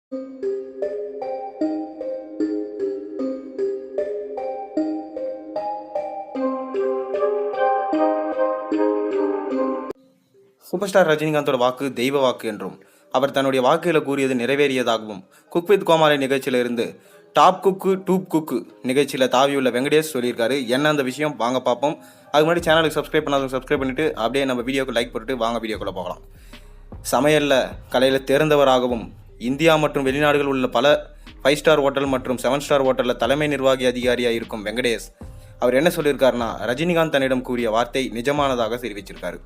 Super star ரஜினிகாந்தோட வாக்கு தெய்வ வாக்கு என்றும் அவர் தன்னுடைய வாக்குகளை கூறியது நிறைவேறியதாகவும் குக் வித் கோமாளி நிகழ்ச்சியிலிருந்து டாப் குக்கு டூப் குக்கு நிகழ்ச்சியில் தாவியுள்ள வெங்கடேஷ் சொல்லியிருக்காரு. என்ன அந்த விஷயம் வாங்க பார்ப்போம். அதுக்கு முன்னாடி சேனலுக்கு சப்ஸ்கிரைப் பண்ணாதவங்க சப்ஸ்கிரைப் பண்ணிவிட்டு அப்படியே நம்ம வீடியோக்கு லைக் போட்டுட்டு வாங்க வீடியோக்குள்ளே போகலாம். சமையலில் கலையில் தேர்ந்தவராகவும் இந்தியா மற்றும் வெளிநாடுகளில் உள்ள பல 5 ஸ்டார் ஹோட்டல் மற்றும் 7 ஸ்டார் ஹோட்டலில் தலைமை நிர்வாகி அதிகாரியாக இருக்கும் வெங்கடேஷ் அவர் என்ன சொல்லியிருக்காருன்னா, ரஜினிகாந்த் தன்னிடம் கூறிய வார்த்தை நிஜமானதாக தெரிவிச்சிருக்காரு.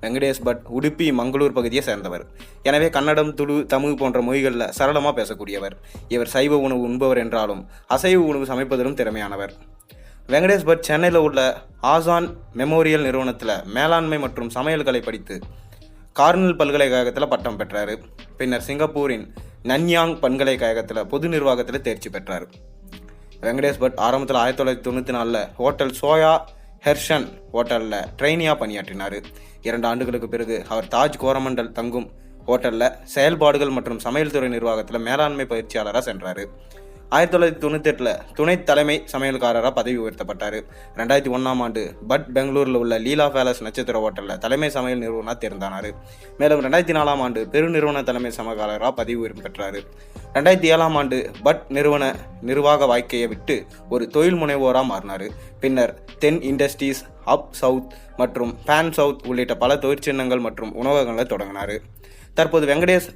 வெங்கடேஷ் பட் உடுப்பி மங்களூர் பகுதியை சேர்ந்தவர். எனவே கன்னடம், துளு, தமிழ் போன்ற மொழிகளில் சரளமாக பேசக்கூடியவர். இவர் சைவ உணவு உண்பவர் என்றாலும் அசைவ உணவு சமைப்பதிலும் திறமையானவர். வெங்கடேஷ் பட் சென்னையில் உள்ள ஆசான் மெமோரியல் நிறுவனத்தில் மேலாண்மை மற்றும் சமையல்களை படித்து கார்னல் பல்கலைக்கழகத்தில் பட்டம் பெற்றார். பின்னர் சிங்கப்பூரின் நன்யாங் பல்கலைக்கழகத்தில் பொது நிர்வாகத்தில் தேர்ச்சி பெற்றார். வெங்கடேஷ் பட் ஆரம்பத்தில் 1994 ஹோட்டல் சோயா ஹெர்ஷன் ஹோட்டலில் ட்ரெயினியாக பணியாற்றினார். 2 ஆண்டுகளுக்கு பிறகு அவர் தாஜ் கோரமண்டல் தங்கும் ஹோட்டலில் செயல்பாடுகள் மற்றும் சமையல் துறை நிர்வாகத்தில் மேலாண்மை பயிற்சியாளராக சென்றார். 1998 துணை தலைமை சமையல்காரராக பதவி உயர்த்தப்பட்டார். 2001 ஆண்டு பட் பெங்களூரில் உள்ள லீலா பேலஸ் நட்சத்திர ஹோட்டலில் தலைமை சமையல் நிறுவனராக தேர்ந்தானார். மேலும் 2004 ஆண்டு பெருநிறுவன தலைமை சமையல்காரராக பதவி உயர்வு பெற்றார். 2007 ஆண்டு பட் நிறுவன நிர்வாக வாழ்க்கையை விட்டு ஒரு தொழில் முனைவோராக மாறினார். பின்னர் தென் இண்டஸ்ட்ரீஸ், அப் சவுத் மற்றும் பேன் சவுத் உள்ளிட்ட பல தொழிற்சின்னங்கள் மற்றும் உணவகங்களை தொடங்கினார். தற்போது வெங்கடேஷ்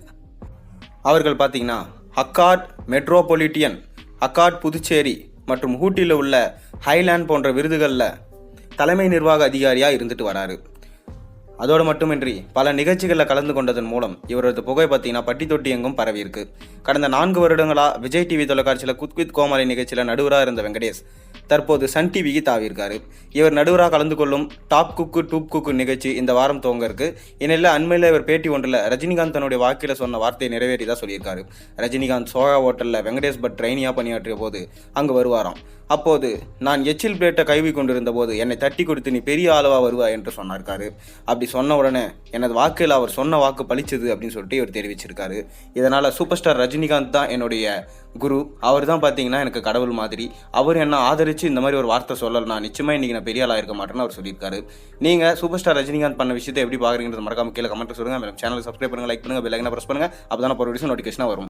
அவர்கள் பார்த்தீங்கன்னா அக்கார்ட் மெட்ரோபொலிட்டியன், அக்கார்ட் புதுச்சேரி மற்றும் ஊட்டியில் உள்ள ஹைலேண்ட் போன்ற விருதுகளில் தலைமை நிர்வாக அதிகாரியாக இருந்துட்டு வராரு. அதோடு மட்டுமின்றி பல நிகழ்ச்சிகளில் கலந்து கொண்டதன் மூலம் இவரது புகை பார்த்தீங்கன்னா பட்டி தொட்டி எங்கும் பரவி இருக்கு. கடந்த 4 வருடங்களாக விஜய் டிவி தொலைக்காட்சியில் குக் வித் கோமாளி நிகழ்ச்சியில் நடுவராக இருந்த வெங்கடேஷ் தற்போது சன் டிவிக்கு தாவியிருக்காரு. இவர் நடுவராக கலந்து கொள்ளும் டாப் குக்கு டூப் குக்கு நிகழ்ச்சி இந்த வாரம் துவங்க இருக்கு. இந்நிலையில் அண்மையில் இவர் பேட்டி ஒன்றில் ரஜினிகாந்த் தன்னுடைய வாக்கில் சொன்ன வார்த்தையை நிறைவேறிதான் சொல்லியிருக்காரு. ரஜினிகாந்த் சோயா ஹோட்டலில் வெங்கடேஷ் பட் ட்ரெயினியாக பணியாற்றிய போது அங்கு வருவாராம். அப்போது நான் எச்சில் பிளேட்டை கைவி கொண்டிருந்த போது என்னை தட்டி கொடுத்து நீ பெரிய ஆளுவா வருவா என்று சொன்னார்க்காரு. அப்படி சொன்ன உடனே எனது வாக்கில் அவர் சொன்ன வாக்கு பளிச்சது அப்படின்னு சொல்லிட்டு இவர் தெரிவிச்சிருக்காரு. இதனால் சூப்பர் ஸ்டார் ரஜினிகாந்த் தான் என்னுடைய குரு. அவர் தான் பார்த்தீங்கன்னா எனக்கு கடவுள் மாதிரி. அவர் என்ன ஆதரித்து இந்த மாதிரி ஒரு வார்த்தை சொல்லலாம், நிச்சயமாக இன்றைக்கி நான் பெரிய ஆளாக இருக்க மாட்டேன்னு அவர் சொல்லியிருக்காரு. நீங்கள் சூப்பர் ஸ்டார் ரஜினிகாந்த் பண்ண விஷயத்தை எப்படி பார்க்குறீங்கிறது மறக்காம கீழே கமெண்ட் சொல்லுங்கள். மேலும் சேனல் சப்ஸ்கிரைப் பண்ணுங்கள், லைக் பண்ணுங்கள், பெல் ஐக்கனை ப்ரெஸ் பண்ணுங்கள். அப்போ தான் ஒரு வீடியோ நோட்டிஃபிகேஷனாக வரும்.